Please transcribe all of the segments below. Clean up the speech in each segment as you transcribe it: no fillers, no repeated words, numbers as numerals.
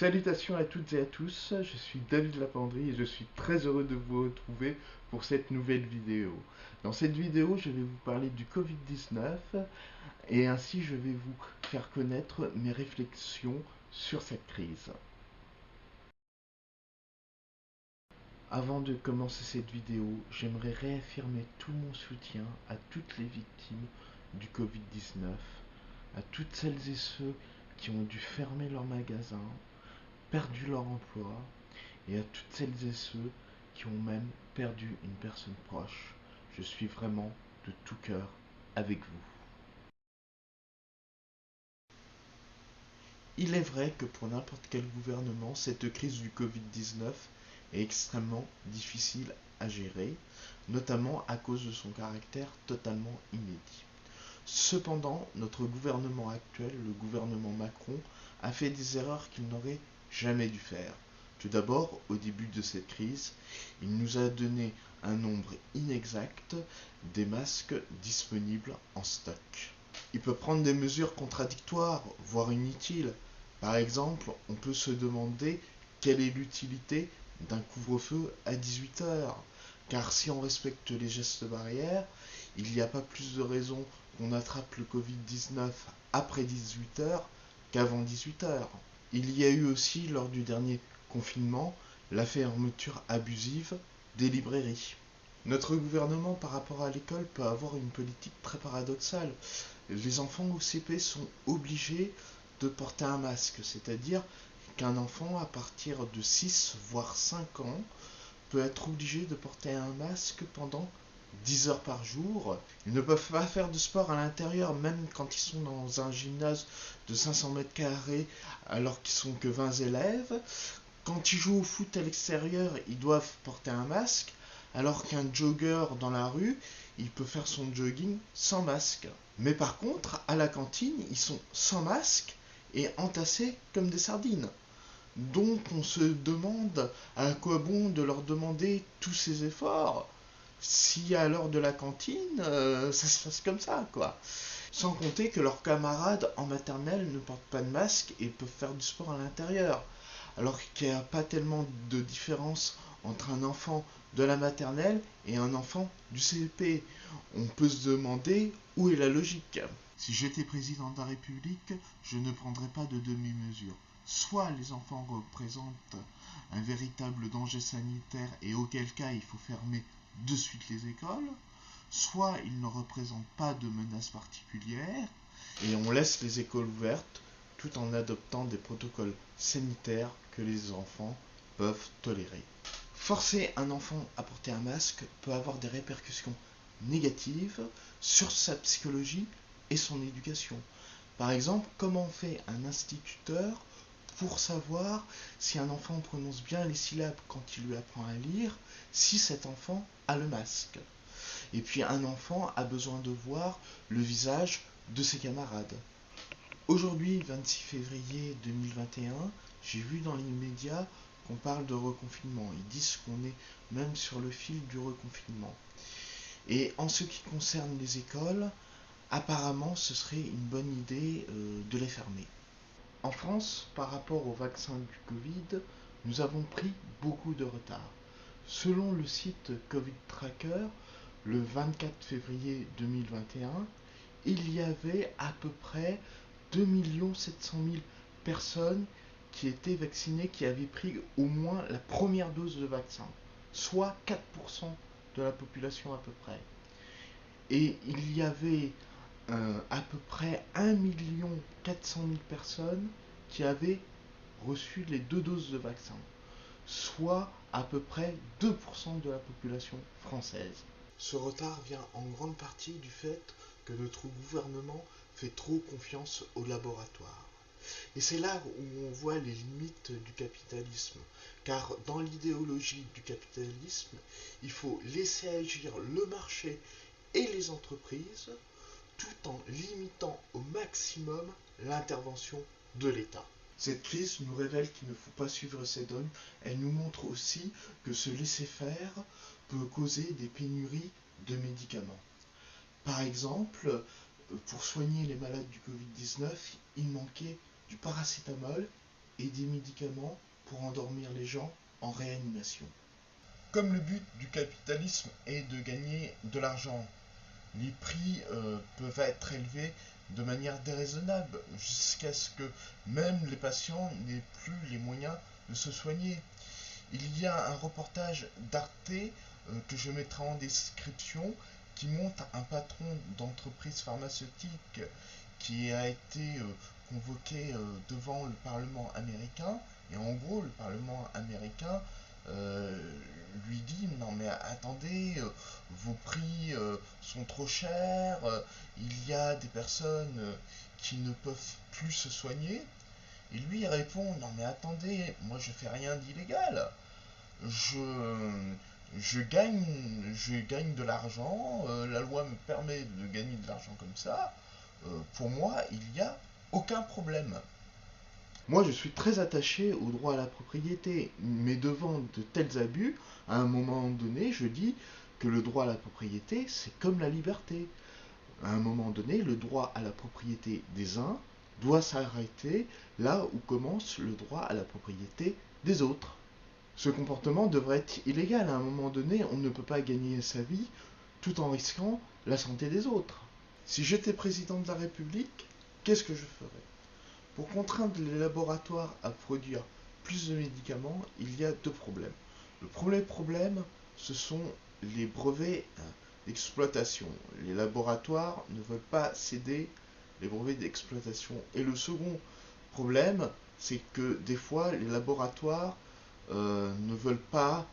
Salutations à toutes et à tous, je suis David Lapendry et je suis très heureux de vous retrouver pour cette nouvelle vidéo. Dans cette vidéo, je vais vous parler du Covid-19 et ainsi je vais vous faire connaître mes réflexions sur cette crise. Avant de commencer cette vidéo, j'aimerais réaffirmer tout mon soutien à toutes les victimes du Covid-19, à toutes celles et ceux qui ont dû fermer leurs magasins, perdu leur emploi, et à toutes celles et ceux qui ont même perdu une personne proche. Je suis vraiment de tout cœur avec vous. Il est vrai que pour n'importe quel gouvernement, cette crise du Covid-19 est extrêmement difficile à gérer, notamment à cause de son caractère totalement inédit. Cependant, notre gouvernement actuel, le gouvernement Macron, a fait des erreurs qu'il n'aurait jamais dû faire. Tout d'abord, au début de cette crise, il nous a donné un nombre inexact des masques disponibles en stock. Il peut prendre des mesures contradictoires, voire inutiles. Par exemple, on peut se demander quelle est l'utilité d'un couvre-feu à 18 heures. Car si on respecte les gestes barrières, il n'y a pas plus de raison qu'on attrape le Covid-19 après 18 heures qu'avant 18 heures. Il y a eu aussi, lors du dernier confinement, la fermeture abusive des librairies. Notre gouvernement, par rapport à l'école, peut avoir une politique très paradoxale. Les enfants au CP sont obligés de porter un masque, c'est-à-dire qu'un enfant à partir de 6 voire 5 ans peut être obligé de porter un masque pendant 10 heures par jour. Ils ne peuvent pas faire de sport à l'intérieur, même quand ils sont dans un gymnase de 500 mètres carrés alors qu'ils sont que 20 élèves. Quand ils jouent au foot à l'extérieur, ils doivent porter un masque, alors qu'un jogger dans la rue, il peut faire son jogging sans masque. Mais par contre, à la cantine, ils sont sans masque et entassés comme des sardines. Donc on se demande à quoi bon de leur demander tous ces efforts si à l'heure de la cantine, ça se passe comme ça, quoi. Sans compter que leurs camarades en maternelle ne portent pas de masque et peuvent faire du sport à l'intérieur. Alors qu'il n'y a pas tellement de différence entre un enfant de la maternelle et un enfant du CP. On peut se demander où est la logique. Si j'étais président de la République, je ne prendrais pas de demi-mesure. Soit les enfants représentent un véritable danger sanitaire et auquel cas il faut fermer de suite les écoles, soit ils ne représentent pas de menace particulière et on laisse les écoles ouvertes tout en adoptant des protocoles sanitaires que les enfants peuvent tolérer. Forcer un enfant à porter un masque peut avoir des répercussions négatives sur sa psychologie et son éducation. Par exemple, comment fait un instituteur pour savoir si un enfant prononce bien les syllabes quand il lui apprend à lire, si cet enfant a le masque. Et puis un enfant a besoin de voir le visage de ses camarades. Aujourd'hui, 26 février 2021, j'ai vu dans les médias qu'on parle de reconfinement. Ils disent qu'on est même sur le fil du reconfinement. Et en ce qui concerne les écoles, apparemment ce serait une bonne idée de les fermer. En France, par rapport au vaccin du Covid, nous avons pris beaucoup de retard. Selon le site Covid Tracker, le 24 février 2021, il y avait à peu près 2 700 000 personnes qui étaient vaccinées, qui avaient pris au moins la première dose de vaccin, soit 4% de la population à peu près. Et il y avait à peu près 1 400 000 personnes qui avaient reçu les 2 doses de vaccin, soit à peu près 2% de la population française. Ce retard vient en grande partie du fait que notre gouvernement fait trop confiance aux laboratoires. Et c'est là où on voit les limites du capitalisme. Car dans l'idéologie du capitalisme, il faut laisser agir le marché et les entreprises tout en limitant au maximum l'intervention de l'État. Cette crise nous révèle qu'il ne faut pas suivre ces dogmes. Elle nous montre aussi que se laisser faire peut causer des pénuries de médicaments. Par exemple, pour soigner les malades du Covid-19, il manquait du paracétamol et des médicaments pour endormir les gens en réanimation. Comme le but du capitalisme est de gagner de l'argent, les prix peuvent être élevés de manière déraisonnable jusqu'à ce que même les patients n'aient plus les moyens de se soigner. Il y a un reportage d'Arte que je mettrai en description qui montre un patron d'entreprise pharmaceutique qui a été convoqué devant le Parlement américain. Et en gros, le Parlement américain lui dit non mais attendez, vos prix sont trop chers, il y a des personnes qui ne peuvent plus se soigner. Et lui il répond non mais attendez, moi je fais rien d'illégal, je, je gagne de l'argent, la loi me permet de gagner de l'argent comme ça, pour moi il n'y a aucun problème. Moi, je suis très attaché au droit à la propriété, mais devant de tels abus, à un moment donné, je dis que le droit à la propriété, c'est comme la liberté. À un moment donné, le droit à la propriété des uns doit s'arrêter là où commence le droit à la propriété des autres. Ce comportement devrait être illégal. À un moment donné, on ne peut pas gagner sa vie tout en risquant la santé des autres. Si j'étais président de la République, qu'est-ce que je ferais? Pour contraindre les laboratoires à produire plus de médicaments, il y a deux problèmes. Le premier problème, ce sont les brevets d'exploitation. Les laboratoires ne veulent pas céder les brevets d'exploitation. Et le second problème, c'est que des fois, les laboratoires ne veulent pas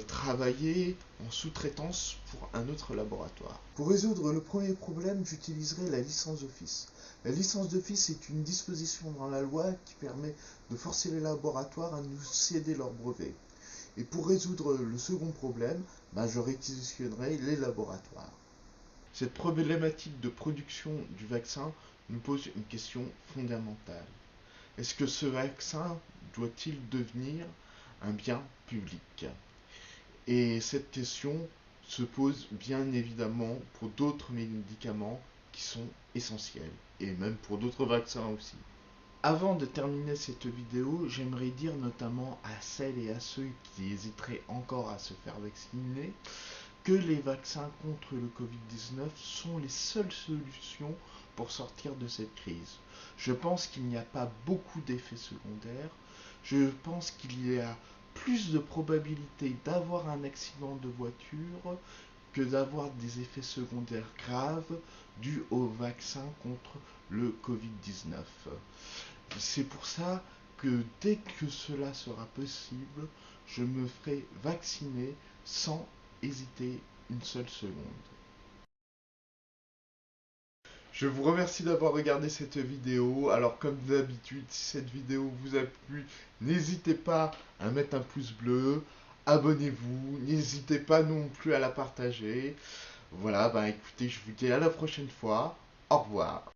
travailler en sous-traitance pour un autre laboratoire. Pour résoudre le premier problème, j'utiliserai la licence d'office. La licence d'office est une disposition dans la loi qui permet de forcer les laboratoires à nous céder leurs brevets. Et pour résoudre le second problème, je réquisitionnerai les laboratoires. Cette problématique de production du vaccin nous pose une question fondamentale. Est-ce que ce vaccin doit-il devenir un bien public? Et cette question se pose bien évidemment pour d'autres médicaments qui sont essentiels, et même pour d'autres vaccins aussi. Avant de terminer cette vidéo, j'aimerais dire notamment à celles et à ceux qui hésiteraient encore à se faire vacciner que les vaccins contre le Covid-19 sont les seules solutions pour sortir de cette crise. Je pense qu'il n'y a pas beaucoup d'effets secondaires. Je pense qu'il y a plus de probabilité d'avoir un accident de voiture que d'avoir des effets secondaires graves dus au vaccin contre le Covid-19. C'est pour ça que dès que cela sera possible, je me ferai vacciner sans hésiter une seule seconde. Je vous remercie d'avoir regardé cette vidéo. Alors comme d'habitude, si cette vidéo vous a plu, n'hésitez pas à mettre un pouce bleu, abonnez-vous, n'hésitez pas non plus à la partager. Voilà, écoutez, je vous dis à la prochaine fois. Au revoir.